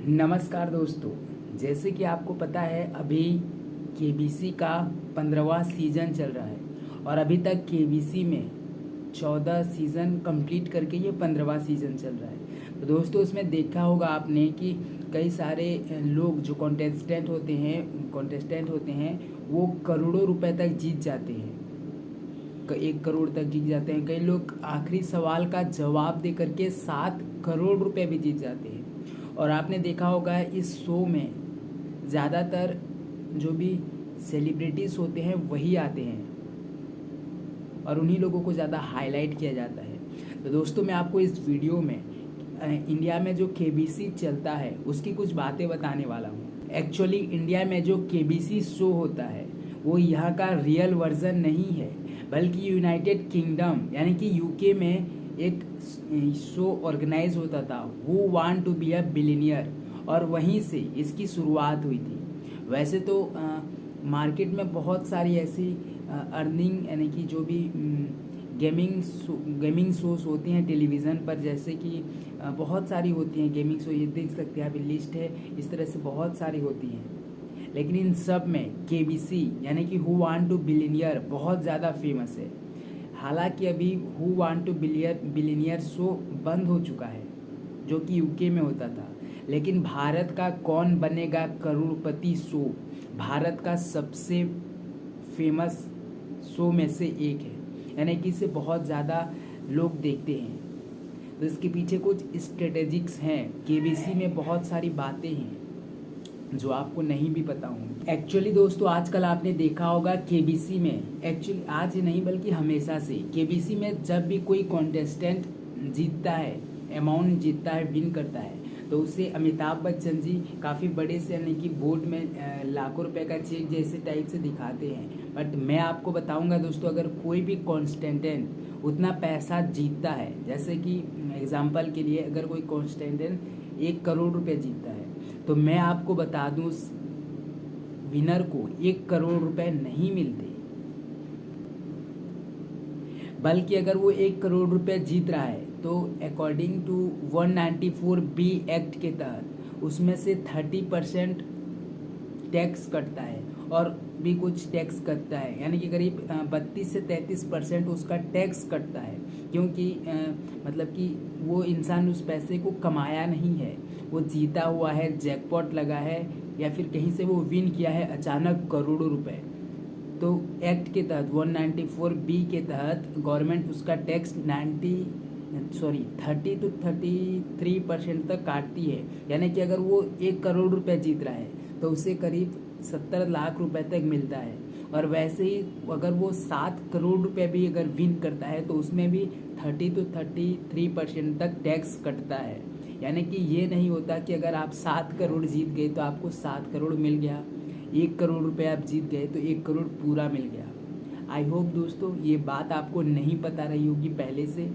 नमस्कार दोस्तों। जैसे कि आपको पता है अभी केबीसी का 15वां सीज़न चल रहा है और अभी तक केबीसी में 14 सीज़न कंप्लीट करके ये 15वां सीज़न चल रहा है। तो दोस्तों उसमें देखा होगा आपने कि कई सारे लोग जो कॉन्टेस्टेंट होते हैं वो करोड़ों रुपए तक जीत जाते हैं। 1 करोड़ तक जीत जाते हैं। कई लोग आखिरी सवाल का जवाब दे करके 7 करोड़ रुपए भी जीत जाते हैं। और आपने देखा होगा इस शो में ज़्यादातर जो भी सेलिब्रिटीज़ होते हैं वही आते हैं और उन्हीं लोगों को ज़्यादा हाईलाइट किया जाता है। तो दोस्तों मैं आपको इस वीडियो में इंडिया में जो केबीसी चलता है उसकी कुछ बातें बताने वाला हूँ। एक्चुअली इंडिया में जो केबीसी शो होता है वो यहाँ का रियल वर्जन नहीं है, बल्कि यूनाइटेड किंगडम यानी कि यूके में एक शो ऑर्गेनाइज होता था, who want to be a billionaire, और वहीं से इसकी शुरुआत हुई थी। वैसे तो मार्केट में बहुत सारी ऐसी अर्निंग यानी कि जो भी गेमिंग शोज होती हैं टेलीविज़न पर, जैसे कि बहुत सारी होती हैं गेमिंग शो, ये देख सकते हैं अभी लिस्ट है, इस तरह से बहुत सारी होती हैं। लेकिन इन सब में केबीसी यानी कि हु वांट टू बिलियनियर बहुत ज़्यादा फेमस है। हालांकि अभी who want to billionaire show बंद हो चुका है जो कि यूके में होता था, लेकिन भारत का कौन बनेगा करोड़पति शो भारत का सबसे फेमस शो में से एक है, यानी कि इसे बहुत ज़्यादा लोग देखते हैं। तो इसके पीछे कुछ स्ट्रेटेजिक्स हैं, केबीसी में बहुत सारी बातें हैं जो आपको नहीं भी पता होंगी। एक्चुअली दोस्तों आजकल आपने देखा होगा केबीसी में, एक्चुअली आज ही नहीं बल्कि हमेशा से केबीसी में जब भी कोई कॉन्टेस्टेंट जीतता है, अमाउंट जीतता है, विन करता है, तो उसे अमिताभ बच्चन जी काफ़ी बड़े से यानी कि बोर्ड में लाखों रुपए का चेक जैसे टाइप से दिखाते हैं। बट मैं आपको बताऊंगा दोस्तों, अगर कोई भी कॉन्स्टेंटेंट उतना पैसा जीतता है, जैसे कि एग्जांपल के लिए अगर कोई कॉन्स्टेंटेंट 1 करोड़ रुपए जीतता है, तो मैं आपको बता दूं विनर को 1 करोड़ रुपए नहीं मिलते, बल्कि अगर वो 1 करोड़ रुपए जीत रहा है तो अकॉर्डिंग टू 194B एक्ट के तहत उसमें से 30% टैक्स कटता है और भी कुछ टैक्स कटता है, यानी कि करीब 32 से 33% उसका टैक्स कटता है, क्योंकि मतलब कि वो इंसान उस पैसे को कमाया नहीं है, वो जीता हुआ है, जैकपॉट लगा है या फिर कहीं से वो विन किया है अचानक करोड़ों रुपए। तो एक्ट के तहत 194B के तहत गवर्नमेंट उसका टैक्स 30 to 33% तक काटती है। यानी कि अगर वो 1 करोड़ रुपए जीत रहा है तो उसे करीब 70 लाख रुपए तक मिलता है। और वैसे ही अगर वो 7 करोड़ रुपए भी अगर विन करता है तो उसमें भी 30 to 33% तक टैक्स कटता है। यानी कि ये नहीं होता कि अगर आप 7 करोड़ जीत गए तो आपको 7 करोड़ मिल गया, 1 करोड़ रुपए आप जीत गए तो 1 करोड़ पूरा मिल गया। आई होप दोस्तों ये बात आपको नहीं पता रही होगी पहले से।